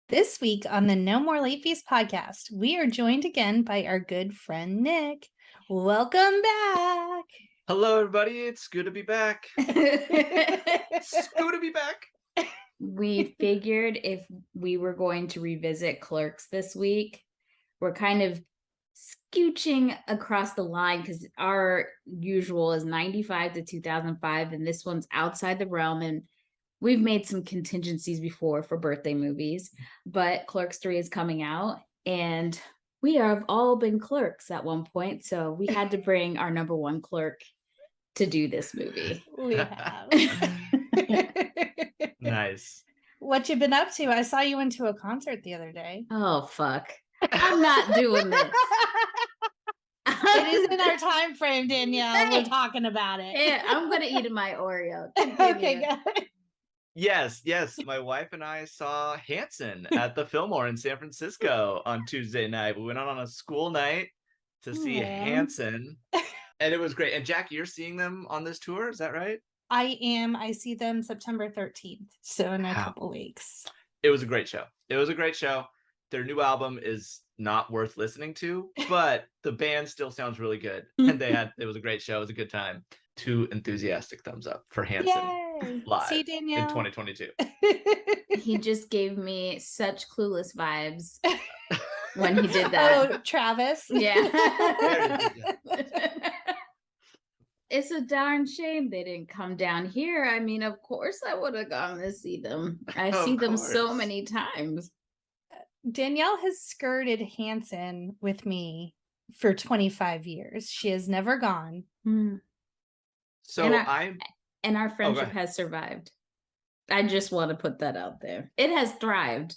This week on the No More Late Fees podcast, we are joined again by our good friend Nick. Welcome back. Hello, everybody. It's good to be back. It's good to be back. We figured if we were going to revisit Clerks this week, we're kind of scooching across the line because our usual is 95 to 2005, and this one's outside the realm. And we've made some contingencies before for birthday movies, but Clerks 3 is coming out, and we have all been clerks at one point. So we had to bring our number one clerk to do this movie. We have. Nice. What you been up to? I saw you went to a concert the other day. Oh, fuck. I'm not doing this. It is in our time frame, Danielle. We're talking about it. Yeah, I'm going to eat my Oreo. Okay, good. Yes. My wife and I saw Hanson at the Fillmore in San Francisco on Tuesday night. We went out on a school night to see Hanson, and it was great. And Jackie, you're seeing them on this tour, is that right? I am. I see them September 13th, so in a couple weeks. It was a great show. Their new album is not worth listening to, but the band still sounds really good. And it was a great show. It was a good time. 2 enthusiastic thumbs up for Hanson. Yay. Live See, Danielle? in 2022. He just gave me such Clueless vibes when he did that. Oh, Travis. Yeah. Very good. It's a darn shame they didn't come down here. I mean, of course I would have gone to see them. I see them so many times. Danielle has skirted Hanson with me for 25 years. She has never gone. So and our friendship has survived. I just want to put that out there. It has thrived.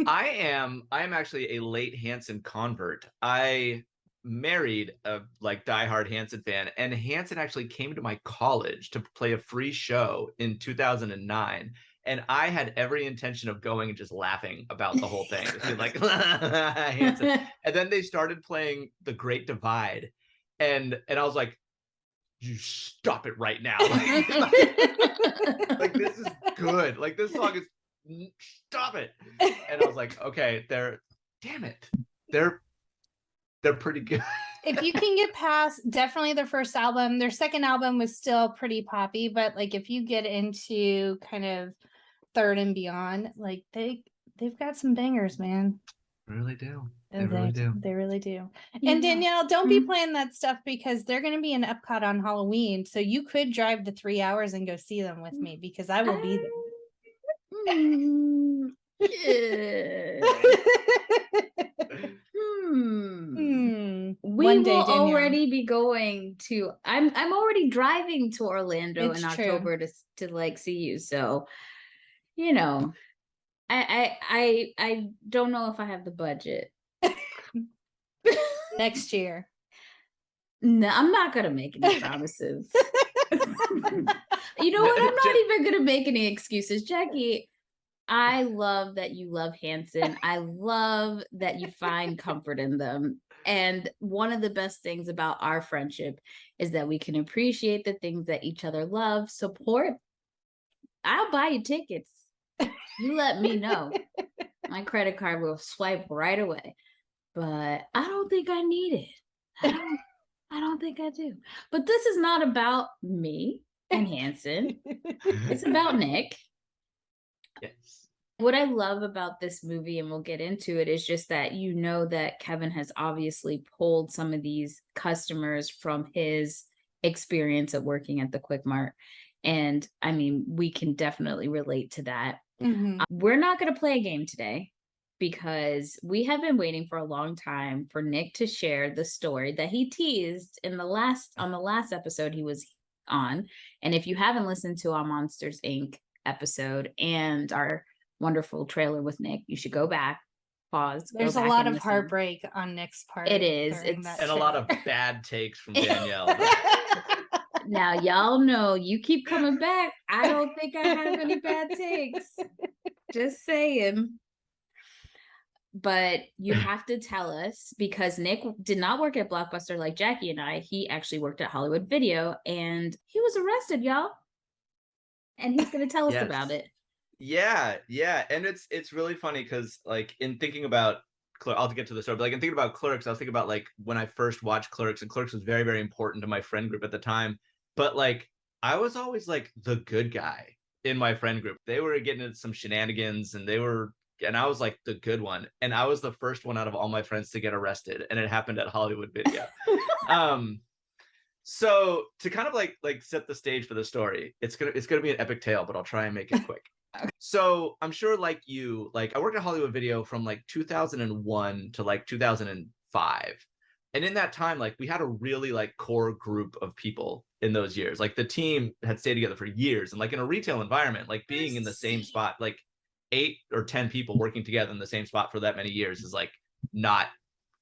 I am actually a late Hanson convert. I married a diehard Hanson fan, and Hanson actually came to my college to play a free show in 2009. And I had every intention of going and just laughing about the whole thing. Just being like, Hanson. And then they started playing The Great Divide. And I was like, you stop it right now. Like, this is good. Like, this song is, stop it. And I was like, okay, they're pretty good. If you can get past definitely their first album, their second album was still pretty poppy, but like if you get into kind of third and beyond, like they've got some bangers, man. Really do. They really do. And Danielle, don't be playing that stuff because they're going to be in Epcot on Halloween. So you could drive the 3 hours and go see them with me because I will be there. We will already be going to. I'm already driving to Orlando in October to like see you. So, you know, I don't know if I have the budget next year. No, I'm not gonna make any promises. You know what? I'm not even gonna make any excuses, Jackie. I love that you love Hanson. I love that you find comfort in them. And one of the best things about our friendship is that we can appreciate the things that each other love, support. I'll buy you tickets. You let me know. My credit card will swipe right away. But I don't think I need it. I don't think I do. But this is not about me and Hanson. It's about Nick. Yes. What I love about this movie, and we'll get into it, is just that you know that Kevin has obviously pulled some of these customers from his experience of working at the Quick Mart. And I mean, we can definitely relate to that. We're not going to play a game today because we have been waiting for a long time for Nick to share the story that he teased on the last episode he was on. And if you haven't listened to our Monsters Inc. episode and our wonderful trailer with Nick, you should go back, pause. There's a lot of heartbreak on Nick's part. It is. And a lot of bad takes from Danielle. Now, y'all know you keep coming back. I don't think I have any bad takes. Just saying. But you have to tell us, because Nick did not work at Blockbuster like Jackie and I. He actually worked at Hollywood Video, and he was arrested, y'all. And he's going to tell us about it. Yeah, yeah, and it's really funny because like in thinking about I'll get to the story, but like in thinking about Clerks, I was thinking about like when I first watched Clerks, and Clerks was very, very important to my friend group at the time. But like I was always like the good guy in my friend group. They were getting into some shenanigans, and I was like the good one, and I was the first one out of all my friends to get arrested, and it happened at Hollywood Video. um, so to kind of like set the stage for the story, it's gonna be an epic tale, but I'll try and make it quick. So I'm sure like you, like I worked at Hollywood Video from like 2001 to like 2005. And in that time, like we had a really like core group of people in those years. Like the team had stayed together for years. And like in a retail environment, like being in the same spot, like 8 or 10 people working together in the same spot for that many years is like not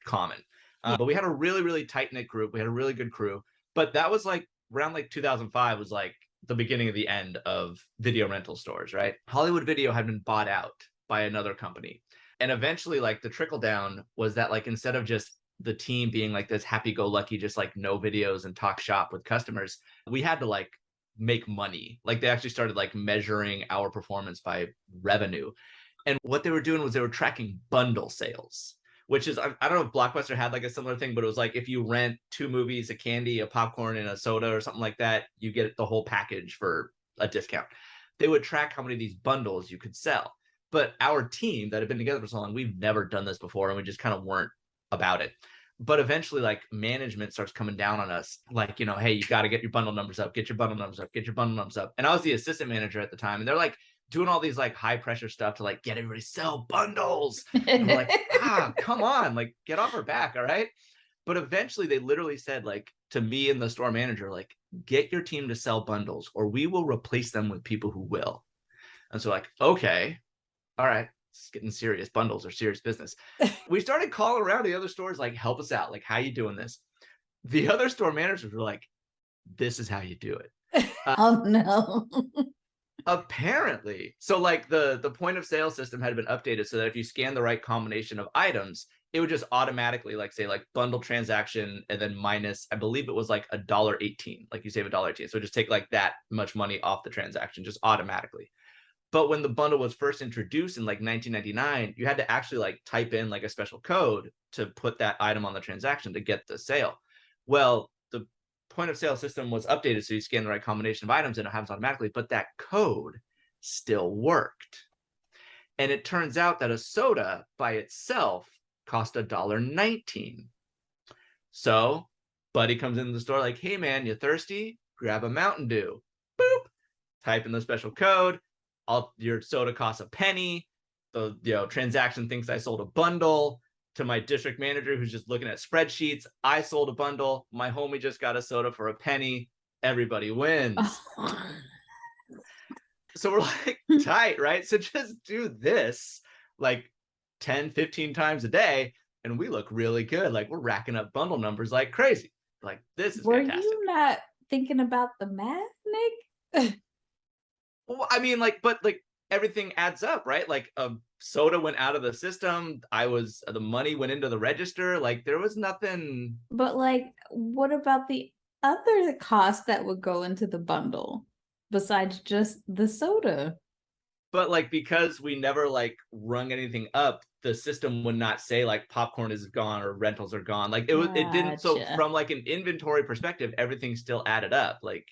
common. But we had a really, really tight knit group. We had a really good crew. But that was like around like 2005 was like the beginning of the end of video rental stores, right? Hollywood Video had been bought out by another company. And eventually, like the trickle down was that, like, instead of just the team being like this happy go lucky, just like no videos and talk shop with customers, we had to like make money. Like they actually started like measuring our performance by revenue. And what they were doing was they were tracking bundle sales, which is, I don't know if Blockbuster had like a similar thing, but it was like if you rent 2 movies, a candy, a popcorn, and a soda or something like that, you get the whole package for a discount. They would track how many of these bundles you could sell. But our team that had been together for so long, we've never done this before, and we just kind of weren't about it. But eventually, like management starts coming down on us, like, you know, hey, you got to get your bundle numbers up, get your bundle numbers up, get your bundle numbers up. And I was the assistant manager at the time, and they're like doing all these like high pressure stuff to like get everybody to sell bundles. And we're like, come on, like get off our back, all right? But eventually they literally said like to me and the store manager, like, get your team to sell bundles or we will replace them with people who will. And so like, okay, all right, it's getting serious. Bundles are serious business. We started calling around the other stores, like, help us out. Like, how you doing this? The other store managers were like, this is how you do it. Oh no. Apparently. So like the point of sale system had been updated so that if you scan the right combination of items, it would just automatically like say like bundle transaction and then minus, I believe it was like $1.18. Like you save $1.18. So just take like that much money off the transaction just automatically. But when the bundle was first introduced in like 1999, you had to actually like type in like a special code to put that item on the transaction to get the sale. Well, the point of sale system was updated so you scan the right combination of items and it happens automatically, but that code still worked. And it turns out that a soda by itself cost $1.19. So buddy comes into the store like, hey man, you thirsty? Grab a Mountain Dew. Boop. Type in the special code. Your soda costs a penny. The transaction thinks I sold a bundle. To my district manager who's just looking at spreadsheets, I sold a bundle. My homie just got a soda for a penny. Everybody wins. So we're like, tight, right? So just do this like 10, 15 times a day, and we look really good. Like we're racking up bundle numbers like crazy. Like this is fantastic. Were you not thinking about the math, Nick? Well, I mean, like, but like everything adds up, right? Like a soda went out of the system. The money went into the register. Like there was nothing. But like, what about the other cost that would go into the bundle besides just the soda? But like, because we never like rung anything up, the system would not say like popcorn is gone or rentals are gone. Like it didn't. So Gotcha. from like an inventory perspective, everything still added up. Like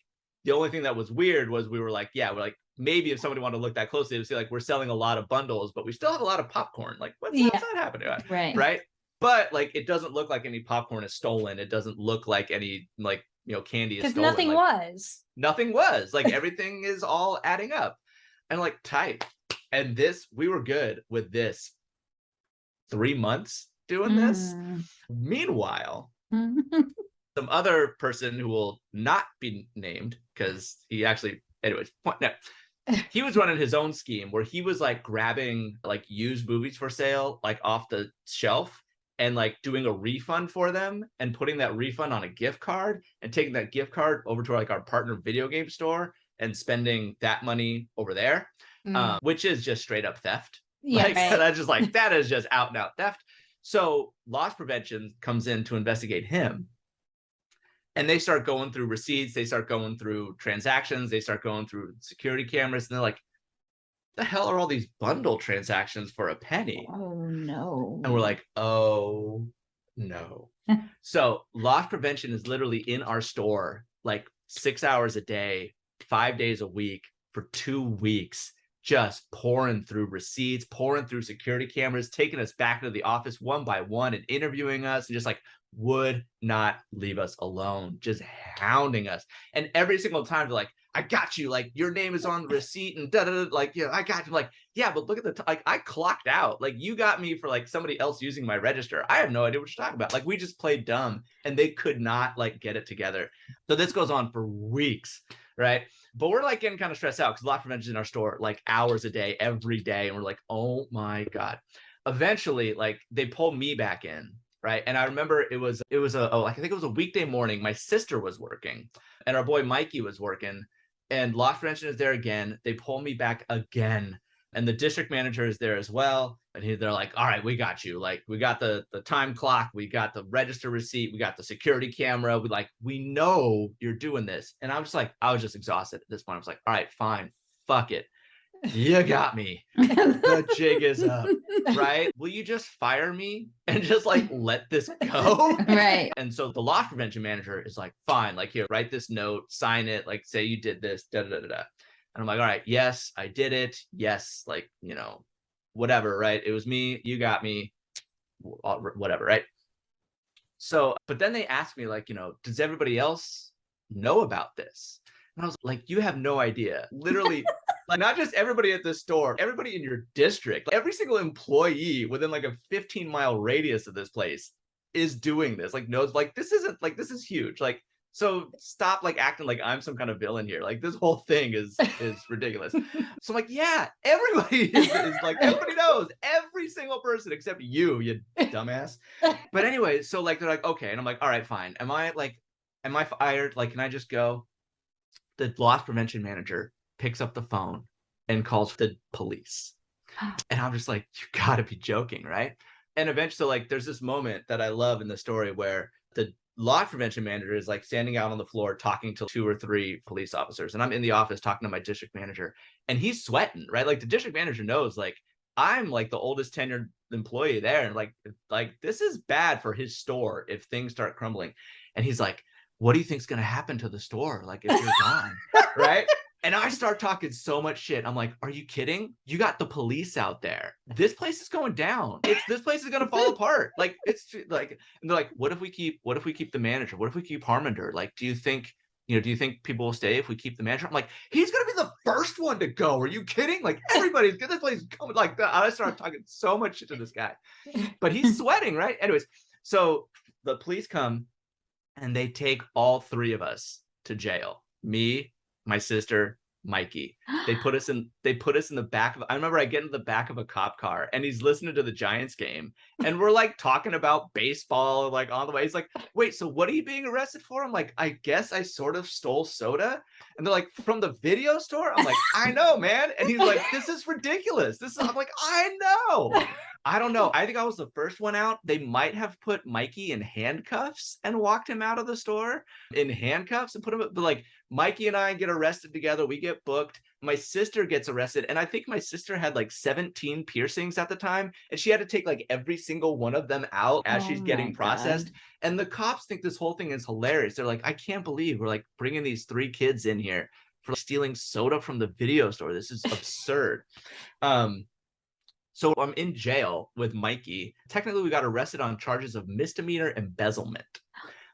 the only thing that was weird was we were like, yeah, we're like, maybe if somebody wanted to look that closely, they would see like we're selling a lot of bundles, but we still have a lot of popcorn. Like, how's that happening? Right. Right. But like, it doesn't look like any popcorn is stolen. It doesn't look like any like, candy is stolen. Because nothing like, was. Nothing was. Like everything is all adding up. And like tight. And we were good with this 3 months doing this. Meanwhile, some other person who will not be named because he actually, anyways, no. He was running his own scheme where he was like grabbing like used movies for sale, like off the shelf and like doing a refund for them and putting that refund on a gift card and taking that gift card over to like our partner video game store and spending that money over there, which is just straight up theft. Yeah, like, right. that's just like, that is just out and out theft. So loss prevention comes in to investigate him. And they start going through receipts. They start going through transactions. They start going through security cameras. And they're like, the hell are all these bundle transactions for a penny? Oh no. And we're like, oh no. So loss prevention is literally in our store like 6 hours a day, 5 days a week for 2 weeks, just pouring through receipts, pouring through security cameras, taking us back into the office one by one and interviewing us, and just like would not leave us alone, just hounding us. And every single time they're like, I got you, like your name is on the receipt and da da da, like, yeah, I got you. Like, yeah, but look at the like I clocked out. Like you got me for like somebody else using my register. I have no idea what you're talking about. Like we just played dumb and they could not like get it together. So this goes on for weeks, right? But we're like getting kind of stressed out because loss prevention in our store like hours a day, every day, and we're like, oh my god. Eventually, like they pulled me back in, right? And I remember it was like I think it was a weekday morning. My sister was working, and our boy Mikey was working, and loss prevention is there again. They pull me back again, and the district manager is there as well. And they're like, all right, we got you. Like, we got the time clock, we got the register receipt, we got the security camera. We know you're doing this. And I was just exhausted at this point. I was like, all right, fine, fuck it. You got me. The jig is up, right? Will you just fire me and just like let this go? Right. And so the loss prevention manager is like, fine, like here, write this note, sign it, like say you did this, da da da da. And I'm like, all right, yes, I did it. Yes, like, you know, whatever, right? It was me, you got me, whatever, right? So, but then they asked me, like, you know, does everybody else know about this? And I was like, you have no idea. Literally, like, not just everybody at the store, everybody in your district, like, every single employee within like a 15-mile radius of this place is doing this. Like, knows, like, this is huge. Like, so stop like acting like I'm some kind of villain here. Like this whole thing is ridiculous. So I'm like, yeah, everybody is like, everybody knows, every single person except you dumbass. But anyway, so like they're like, okay, and I'm like, all right, fine. Am I fired? Like, can I just go? The loss prevention manager picks up the phone and calls the police. And I'm just like, you gotta be joking, right? And eventually, like, there's this moment that I love in the story where the loss prevention manager is like standing out on the floor talking to 2 or 3 police officers. And I'm in the office talking to my district manager, and he's sweating, right? Like the district manager knows, like, I'm like the oldest tenured employee there. And like this is bad for his store if things start crumbling. And he's like, what do you think's gonna happen to the store? Like if you're gone, right? And I start talking so much shit. I'm like, are you kidding? You got the police out there. This place is going down. This place is gonna fall apart. Like it's like, and they're like, what if we keep the manager? What if we keep Harmander? Like, do you think people will stay if we keep the manager? I'm like, he's gonna be the first one to go. Are you kidding? Like everybody's good. This place is coming like that. I started talking so much shit to this guy, but he's sweating, right? Anyways, so the police come and they take all 3 of us to jail. Me, my sister, Mikey. They put us in the back of, I remember I get in the back of a cop car and he's listening to the Giants game and we're like talking about baseball like on the way. He's like, wait, so what are you being arrested for? I'm like, I guess I sort of stole soda. And they're like, from the video store? I'm like, I know, man. And he's like, this is ridiculous. I'm like, I know. I don't know. I think I was the first one out. They might have put Mikey in handcuffs and walked him out of the store in handcuffs and put him, but like Mikey and I get arrested together. We get booked. My sister gets arrested. And I think my sister had like 17 piercings at the time. And she had to take like every single one of them out as she's getting processed. God. And the cops think this whole thing is hilarious. They're like, I can't believe we're like bringing these 3 kids in here for stealing soda from the video store. This is absurd. So I'm in jail with Mikey. Technically, we got arrested on charges of misdemeanor embezzlement.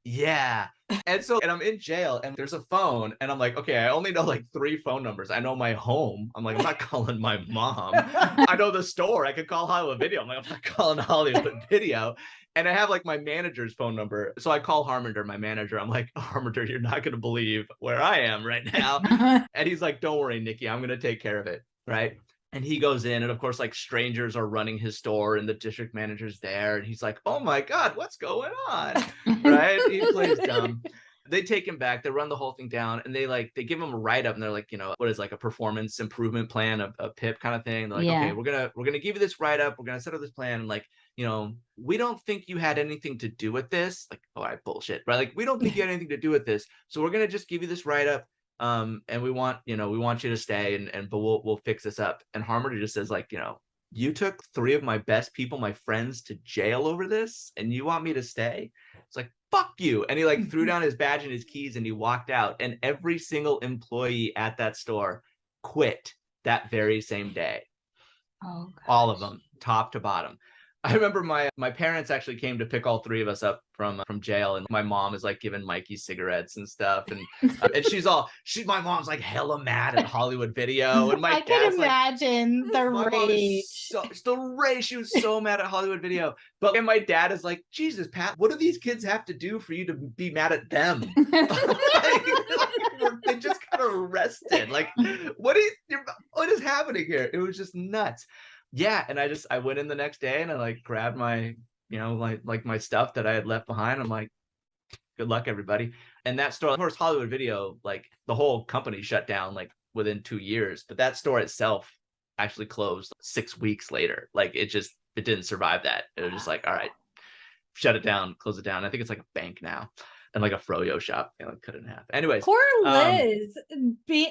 Yeah. And I'm in jail and there's a phone and I'm like, okay, I only know like 3 phone numbers. I know my home. I'm like, I'm not calling my mom. I know the store. I could call Hollywood Video. I'm like, I'm not calling Hollywood Video. And I have like my manager's phone number. So I call Harmander, my manager. I'm like, Harmander, you're not going to believe where I am right now. And he's like, don't worry, Nikki, I'm going to take care of it. Right. And he goes in and of course, like strangers are running his store and the district manager's there. And he's like, oh my God, what's going on? Right. He plays dumb. They take him back. They run the whole thing down and they give him a write-up and they're like, you know, what is like a performance improvement plan, a PIP kind of thing. They're like, okay, we're going to give you this write-up. We're going to set up this plan. And like, you know, we don't think you had anything to do with this. Like, oh, I bullshit, right? Like, we don't think you had anything to do with this. So we're going to just give you this write-up. And we want you to stay, and but we'll fix this up. And Harmony just says, like, you took 3 of my best people, my friends, to jail over this, and you want me to stay? It's like, fuck you. And he like threw down his badge and his keys and he walked out. And every single employee at that store quit that very same day. Oh, All of them, top to bottom. I remember my parents actually came to pick all 3 of us up from jail, and my mom is like giving Mikey cigarettes and stuff, and my mom's like hella mad at Hollywood Video, and my I can dad's like, imagine the my mom rage. is the rage. She was so mad at Hollywood Video, and my dad is like, Jesus, Pat, what do these kids have to do for you to be mad at them? They just got arrested. Like, what is happening here? It was just nuts. Yeah, and I went in the next day and I like grabbed my, like my stuff that I had left behind. I'm like, good luck, everybody. And that store, of course, Hollywood Video, like the whole company shut down like within 2 years, but that store itself actually closed 6 weeks later. Like it didn't survive that. It was just like, all right, shut it down, close it down. I think it's like a bank now. And like a froyo shop, cut it in half. Anyways, poor Liz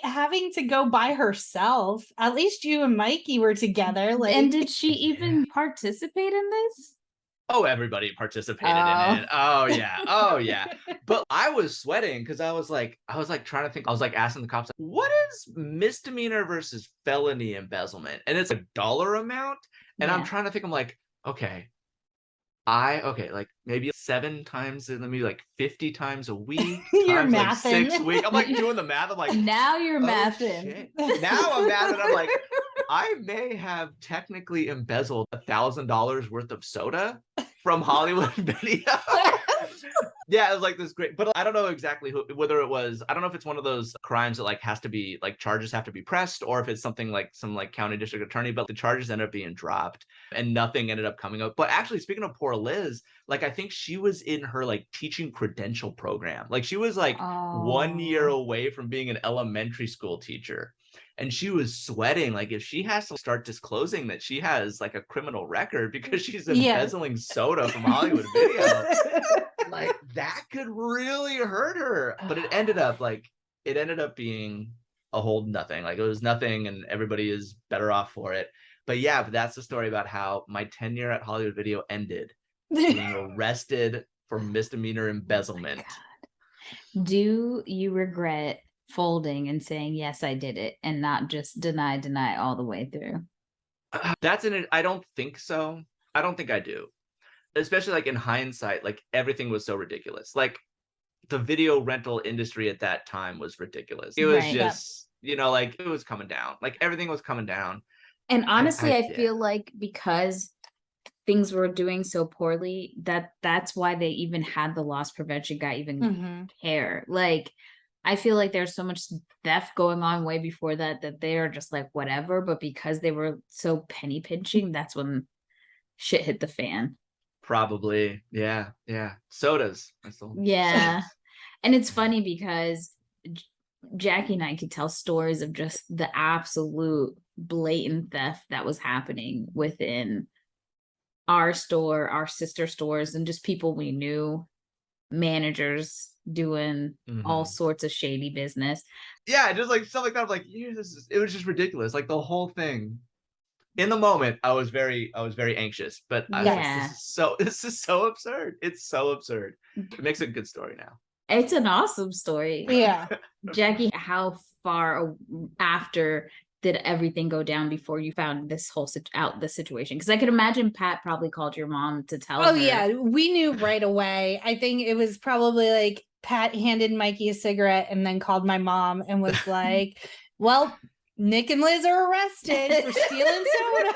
having to go by herself. At least you and Mikey were together. Like, and did she even participate in this? Oh, everybody participated in it. Oh yeah. But I was sweating because I was like trying to think. I was like asking the cops, what is misdemeanor versus felony embezzlement? And it's a dollar amount. And I'm trying to think. I'm like, okay, like maybe 7 times, and maybe like 50 times a week. You're times like mathing. 6 weeks. I'm like doing the math. I'm like, now you're mathing. Shit. Now I'm mathing. I'm like, I may have technically embezzled $1,000 worth of soda from Hollywood Video. Yeah, it was like this great, but I don't know exactly whether it was. I don't know if it's one of those crimes that like has to be like charges have to be pressed, or if it's something like some like county district attorney. But the charges ended up being dropped, and nothing ended up coming up. But actually, speaking of poor Liz, like I think she was in her like teaching credential program. Like she was like 1 year away from being an elementary school teacher. And she was sweating, like if she has to start disclosing that she has like a criminal record because she's embezzling soda from Hollywood Video, like that could really hurt her. But it ended up being a whole nothing. Like it was nothing, and everybody is better off for it. But yeah, that's the story about how my tenure at Hollywood Video ended, being arrested for misdemeanor embezzlement. Do you regret folding and saying, yes, I did it, and not just deny all the way through? I don't think so. I don't think I do. Especially like in hindsight, like everything was so ridiculous. Like the video rental industry at that time was ridiculous. It was just, like it was coming down. Like everything was coming down. And honestly, I feel like because things were doing so poorly, that's why they even had the loss prevention guy even care. Like I feel like there's so much theft going on way before that they are just like whatever. But because they were so penny pinching, that's when shit hit the fan. Probably. Yeah. Sodas. Yeah. And it's funny because Jackie and I could tell stories of just the absolute blatant theft that was happening within our store, our sister stores, and just people we knew, managers doing all sorts of shady business. Yeah, just like stuff like that. I'm like, it was just ridiculous. Like the whole thing. In the moment, I was very anxious, but I was like, this is so absurd. It's so absurd. It makes a good story now. It's an awesome story. Yeah. Jackie, how far after did everything go down before you found this whole the situation? Because I could imagine Pat probably called your mom to tell her. Oh yeah, we knew right away. I think it was probably like Pat handed Mikey a cigarette and then called my mom and was like, well, Nick and Liz are arrested for stealing soda.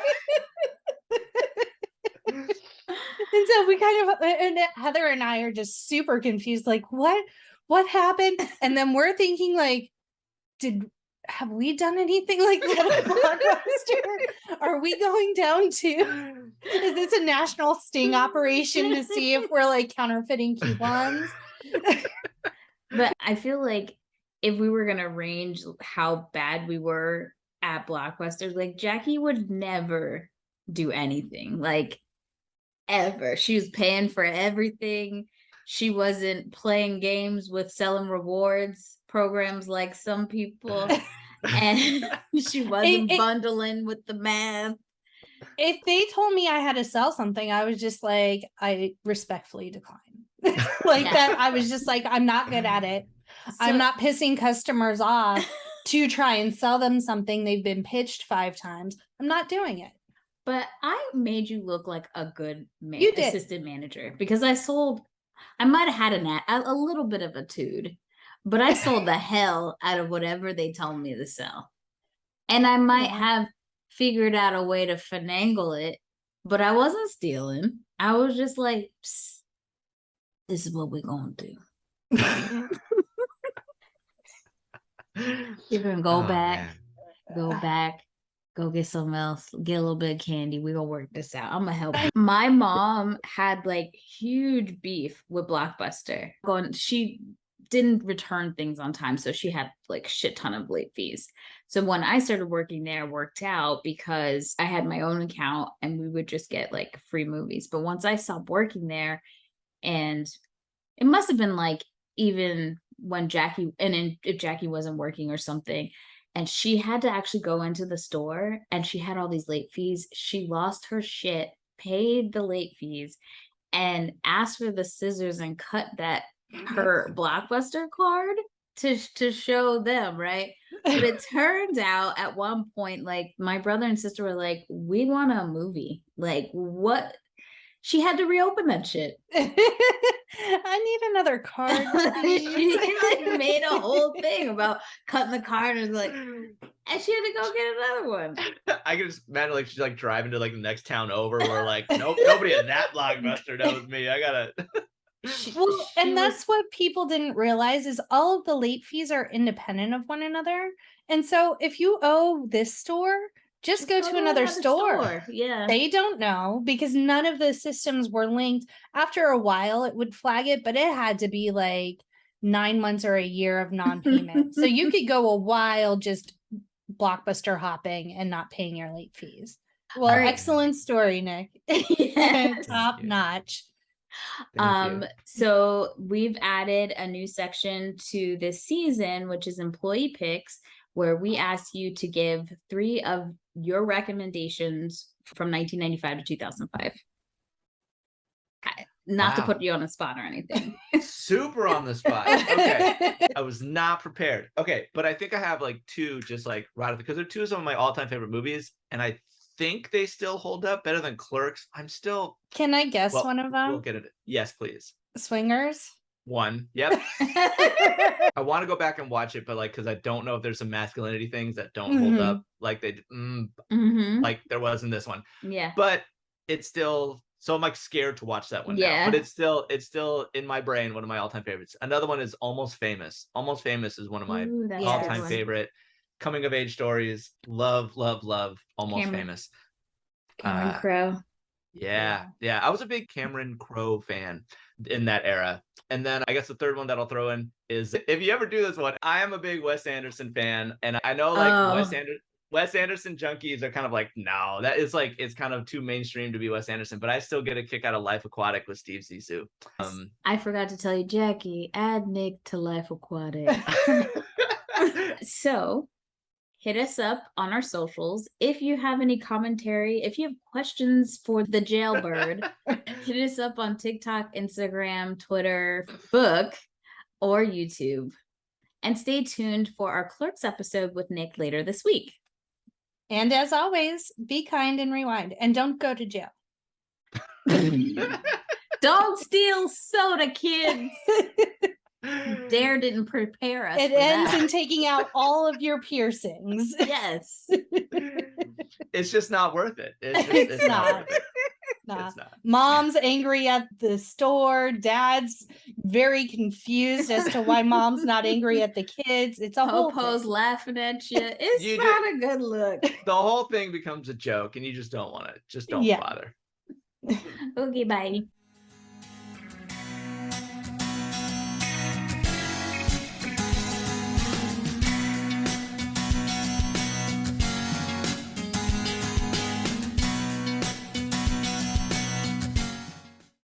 And so we and Heather and I are just super confused, like what happened? And then we're thinking like, have we done anything like that at Blockbuster? Are we going down to, is this a national sting operation to see if we're like counterfeiting coupons? But I feel like if we were going to range how bad we were at Blockbuster, like Jackie would never do anything, like ever. She was paying for everything. She wasn't playing games with selling rewards. programs like some people, and she wasn't bundling with the math. If they told me I had to sell something, I was just like, I respectfully decline. Like that, I was just like, I'm not good at it. I'm not pissing customers off to try and sell them something they've been pitched 5 times. I'm not doing it. But I made you look like a good You did. assistant manager, because I might have had a little bit of a tude, but I sold the hell out of whatever they told me to sell. And I might have figured out a way to finagle it, but I wasn't stealing. I was just like, psst, this is what we're going to do. You're going to go back, go get something else, get a little bit of candy. We're going to work this out. I'm going to help you. My mom had like huge beef with Blockbuster. She didn't return things on time, so she had like shit ton of late fees. So when I started working there, it worked out because I had my own account and we would just get like free movies. But once I stopped working there, and it must have been like even when Jackie, if Jackie wasn't working or something, and she had to actually go into the store and she had all these late fees, she lost her shit, paid the late fees, and asked for the scissors and cut her Blockbuster card to show them, right? But it turns out at one point, like my brother and sister were like, we want a movie. Like, what? She had to reopen that shit. I need another card. She like made a whole thing about cutting the card and like, and she had to go get another one. I can just imagine like she's like driving to like the next town over where like, nope, nobody at that Blockbuster knows me. I gotta. And that's what people didn't realize is all of the late fees are independent of one another. And so if you owe this store, just go to another store. Yeah. They don't know because none of the systems were linked. After a while, it would flag it, but it had to be like 9 months or a year of non-payment. So you could go a while just Blockbuster hopping and not paying your late fees. Well, excellent story, Nick. Yes. Top notch. So we've added a new section to this season, which is employee picks, where we ask you to give 3 of your recommendations from 1995 to 2005. Not to put you on the spot or anything. Super on the spot. Okay. I was not prepared. Okay, but I think I have like 2 just like right because they're 2 of some of my all-time favorite movies, and I think they still hold up better than Clerks. I'm still. Can I guess one of them? We'll get it. Yes, please. Swingers. 1. Yep. I want to go back and watch it, but like because I don't know if there's some masculinity things that don't hold up like they like there was in this one. Yeah. But it's still. So I'm like scared to watch that one now, but it's still in my brain one of my all-time favorites. Another one is Almost Famous. Almost Famous is one of my all-time favorite coming of age stories. Love Almost Famous. Cameron Crowe. Yeah. I was a big Cameron Crowe fan in that era. And then I guess the third one that I'll throw in is if you ever do this one, I am a big Wes Anderson fan, and I know like Wes Anderson junkies are kind of like, no, that is like, it's kind of too mainstream to be Wes Anderson, but I still get a kick out of Life Aquatic with Steve Zissou. I forgot to tell you, Jackie, add Nick to Life Aquatic. So hit us up on our socials. If you have any commentary, if you have questions for the jailbird, hit us up on TikTok, Instagram, Twitter, Facebook, or YouTube. And stay tuned for our Clerks episode with Nick later this week. And as always, be kind and rewind. And don't go to jail. Don't steal soda, kids. Dare didn't prepare us. It ends in taking out all of your piercings. Yes. It's just not worth it. It's not worth it. Nah. It's not. Mom's angry at the store. Dad's very confused as to why mom's not angry at the kids. It's a whole Po's laughing at you. It's not a good look. The whole thing becomes a joke, and you just don't want it. Just don't bother. Okay, bye.